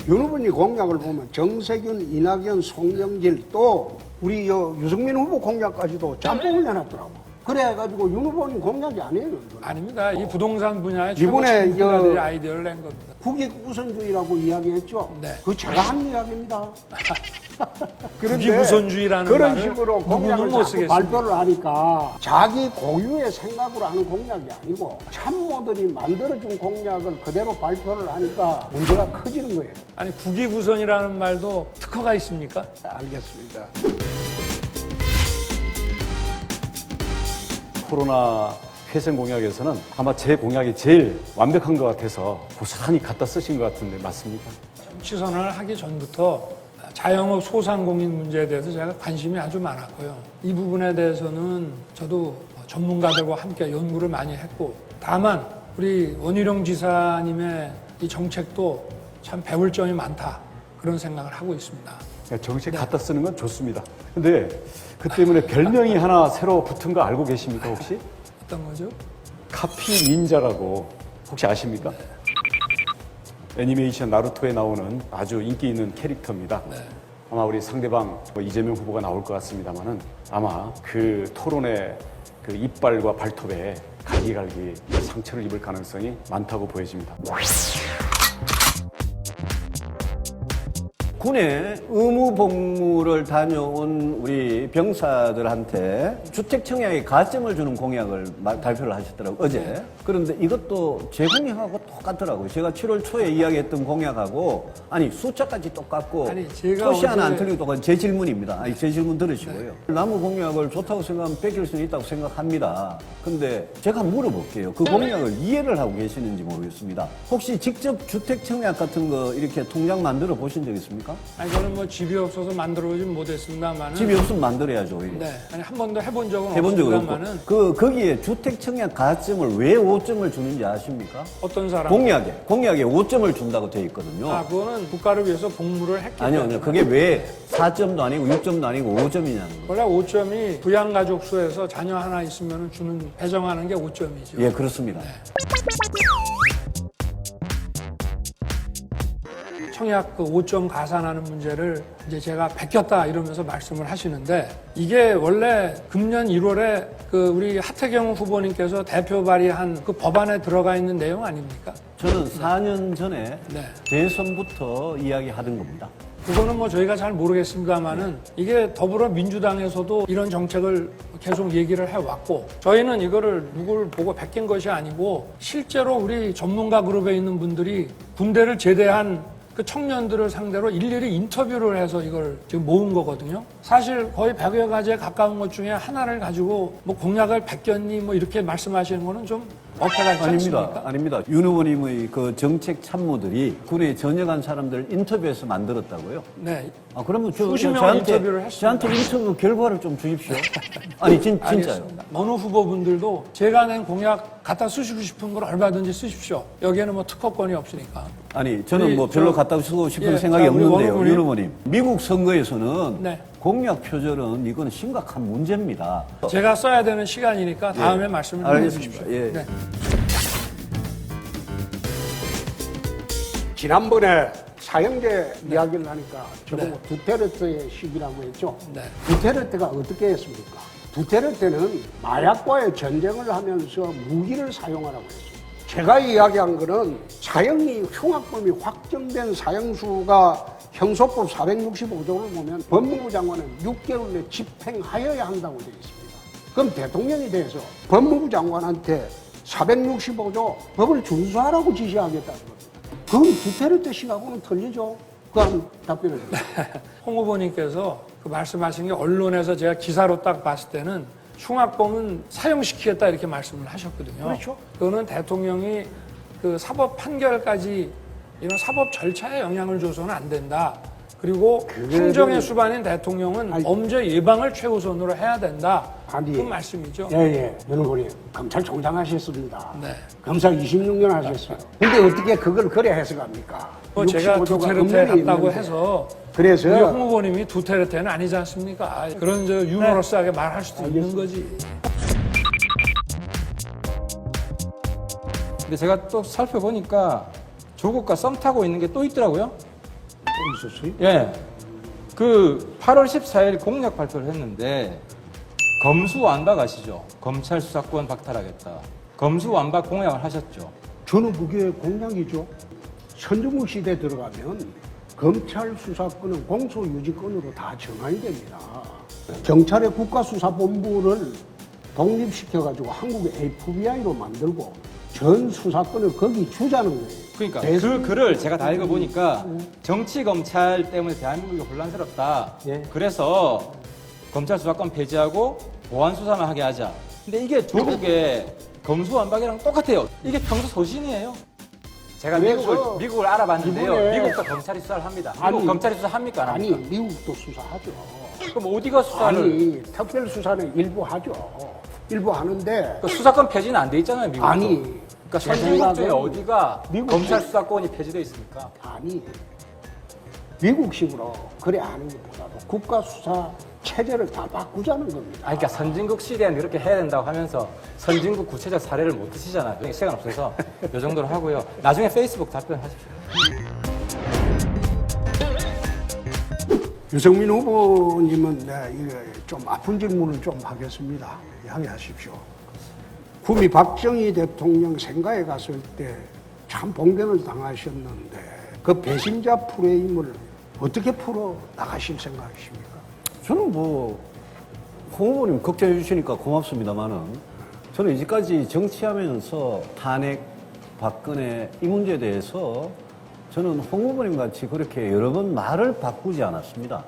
윤 후보님 공약을 보면 정세균, 이낙연, 송영길 또 우리 유승민 후보 공약까지도 짬뽕을 내놨더라고. 그래가지고 윤 후보님 공약이 아니에요. 이거는. 아닙니다. 이 부동산 분야에 최고 이번에 전문가들이 아이디어를 낸 겁니다. 국익 우선주의라고 이야기했죠. 네. 그 제가 한 이야기입니다. 국익 우선주의라는 그런 말을 식으로 공약을 누구는 못 자꾸 쓰겠습니다. 발표를 하니까 자기 고유의 생각으로 하는 공약이 아니고 참모들이 만들어준 공약을 그대로 발표를 하니까 문제가 커지는 거예요. 아니 국익 우선이라는 말도 특허가 있습니까? 알겠습니다. 코로나 회생 공약에서는 아마 제 공약이 제일 완벽한 것 같아서 고스란히 갖다 쓰신 것 같은데 맞습니까? 정치선언을 하기 전부터 자영업 소상공인 문제에 대해서 제가 관심이 아주 많았고요. 이 부분에 대해서는 저도 전문가들과 함께 연구를 많이 했고, 다만 우리 원희룡 지사님의 이 정책도 참 배울 점이 많다, 그런 생각을 하고 있습니다. 정책 갖다 쓰는 건 좋습니다. 근데 그 때문에 별명이 하나 새로 붙은 거 알고 계십니까 혹시? 어떤 거죠? 카피 닌자라고 혹시 아십니까? 애니메이션 나루토에 나오는 아주 인기 있는 캐릭터입니다. 네. 아마 우리 상대방 이재명 후보가 나올 것 같습니다만은 아마 그 토론의 그 이빨과 발톱에 갈기갈기 상처를 입을 가능성이 많다고 보여집니다. 군에 의무 복무를 다녀온 우리 병사들한테 주택 청약에 가점을 주는 공약을 발표를 하셨더라고요, 어제. 그런데 이것도 제 공약하고 똑같더라고요. 제가 7월 초에 이야기했던 공약하고, 아니, 숫자까지 똑같고, 아니, 제가 토시 하나 어제- 안 틀리고 똑같은 제 질문입니다. 아니, 제 질문 들으시고요. 나무 공약을 좋다고 생각하면 뺏길 수는 있다고 생각합니다. 근데 제가 물어볼게요. 그 공약을 이해를 하고 계시는지 모르겠습니다. 혹시 직접 주택 청약 같은 거 이렇게 통장 만들어 보신 적 있습니까? 아니 저는 뭐 집이 없어서 만들어보진 못했습니다만은. 집이 없으면 만들어야죠, 오히려. 네. 아니 한 번도 해본 적은 해본 적은 없습니다만은 없고. 거기에 주택 청약 가점을 왜 5점을 주는지 아십니까? 어떤 사람? 공약에 5점을 준다고 돼 있거든요. 아, 그거는 국가를 위해서 복무를 했기 아니요, 때문에. 아니요. 그게 왜 4점도 아니고 6점도 아니고 5점이냐는 거예요. 원래 5점이 부양가족 수에서 자녀 하나 있으면 주는 배정하는 게 5점이죠. 예, 그렇습니다. 청약 그 5점 가산하는 문제를 이제 제가 베꼈다 이러면서 말씀을 하시는데, 이게 원래 금년 1월에 그 우리 하태경 후보님께서 대표 발의한 그 법안에 들어가 있는 내용 아닙니까? 저는 4년 전에 네. 대선부터 이야기하던 겁니다. 그거는 뭐 저희가 잘 모르겠습니다만은 이게 더불어민주당에서도 이런 정책을 계속 얘기를 해왔고, 저희는 이거를 누구를 보고 베낀 것이 아니고 실제로 우리 전문가 그룹에 있는 분들이 군대를 제대한 그 청년들을 상대로 일일이 인터뷰를 해서 이걸 지금 모은 거거든요. 사실 거의 100여 가지에 가까운 것 중에 하나를 가지고 뭐 공약을 베꼈니 뭐 이렇게 말씀하시는 거는 좀 어폐가 있지 않습니까? 아닙니다. 윤 의원님의 그 정책 참모들이 군에 전역한 사람들 인터뷰해서 만들었다고요? 네. 아, 그러면 수십 명을 인터뷰를 했습니다. 저한테 인터뷰 결과를 좀 주십시오. 아니, 진짜요. 알겠습니다. 어느 후보분들도 제가 낸 공약 갖다 쓰시고 싶은 걸 얼마든지 쓰십시오. 여기에는 뭐 특허권이 없으니까. 아니, 저는 우리 뭐 별로 저- 갖다 쓰고 싶은 예, 생각이 자, 우리 없는데요, 원 의원님. 윤 의원님. 미국 선거에서는 네. 공약 표절은 이건 심각한 문제입니다. 제가 써야 되는 시간이니까 다음에 말씀을 좀 알겠습니다. 해주십시오. 예. 네. 지난번에 사형제 이야기를 하니까 저보고 두테르테의 시기라고 했죠. 네. 두테르테가 어떻게 했습니까? 두테르테는 마약과의 전쟁을 하면서 무기를 사용하라고 했어요. 제가 이야기한 거는 사형이 흉악범이 확정된 사형수가 형소법 465조를 보면 법무부 장관은 6개월 내 집행하여야 한다고 되어 있습니다. 그럼 대통령이 돼서 법무부 장관한테 465조 법을 준수하라고 지시하겠다는 겁니다. 그건 두테르테 시하고는 틀리죠. 그 한 답변을 주세요. 홍 후보님께서 그 말씀하신 게 언론에서 제가 기사로 딱 봤을 때는 흉악범은 사형시키겠다 이렇게 말씀을 하셨거든요. 그렇죠. 그거는 대통령이 그 사법 판결까지 이런 사법 절차에 영향을 줘서는 안 된다. 그리고 행정의 수반인 대통령은 아니, 범죄 예방을 최우선으로 해야 된다. 아니, 그 말씀이죠. 예. 윤 후보님, 검찰총장 하셨습니다. 네. 검사 26년 하셨어요. 근데 어떻게 그걸 그래 해석합니까? 뭐 제가 65조가 두테르테 엄연히 같다고 있는데. 해서 그래서 우리 홍 후보님이 두테르테는 아니지 않습니까? 그런 저 유머러스하게 말할 수도 있는 거지. 근데 제가 또 살펴보니까 조국과 썸 타고 있는 게 또 있더라고요. 있었어요? 예. 그 8월 14일 공약 발표를 했는데 검수완박 아시죠? 검찰 수사권 박탈하겠다. 검수완박 공약을 하셨죠. 저는 그게 공약이죠. 선정국 시대에 들어가면 검찰 수사권은 공소유지권으로 다 정하게 됩니다. 경찰의 국가수사본부를 독립시켜가지고 한국의 FBI로 만들고 전 수사권을 거기 주자는 거예요. 그러니까 그 글을 제가 다 읽어보니까 정치 검찰 때문에 대한민국이 혼란스럽다. 예. 그래서 검찰 수사권 폐지하고 보안 수사만 하게 하자. 근데 이게 조국의 검수완박이랑 똑같아요. 이게 평소 소신이에요. 제가 그래서 미국을 알아봤는데요. 이번에 미국도 검찰이 수사를 합니다. 미국 아니, 검찰이 수사합니까? 안 아니, 합니까? 미국도 수사하죠. 그럼 어디가 수사를? 아니, 특별 수사는 일부 하죠. 일부 하는데 그 수사권 폐지는 안 돼 있잖아요, 미국도. 아니, 그러니까 제 선진국 중에 생각은 어디가 미국 검찰 수사권이 폐지돼 있습니까? 아니 미국식으로 그래 하는 것보다도 국가 수사 체제를 다 바꾸자는 겁니다. 아니, 그러니까 선진국 시대에는 이렇게 해야 된다고 하면서 선진국 구체적 사례를 못 드시잖아요. 시간 없어서 이 정도로 하고요. 나중에 페이스북 답변하십시오. 유승민 후보님은 이거 좀 아픈 질문을 좀 하겠습니다. 양해하십시오. 구미 박정희 대통령 생가에 갔을 때 참 봉변을 당하셨는데 그 배신자 프레임을 어떻게 풀어 나가실 생각이십니까? 저는 뭐, 홍 후보님 걱정해 주시니까 고맙습니다만은, 저는 이제까지 정치하면서 탄핵, 박근혜 이 문제에 대해서 저는 홍 후보님 같이 그렇게 여러 번 말을 바꾸지 않았습니다.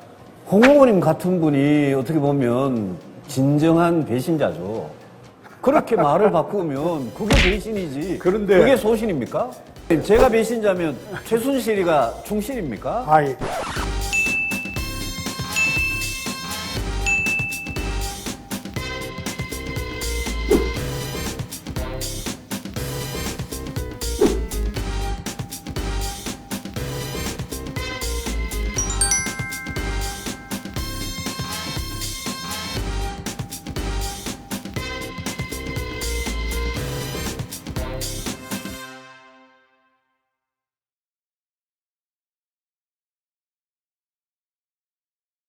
홍 후보님 같은 분이 어떻게 보면 진정한 배신자죠. 그렇게 말을 바꾸면 그게 배신이지. 그런데- 그게 소신입니까? 제가 배신자면 최순실이가 충실입니까? 아이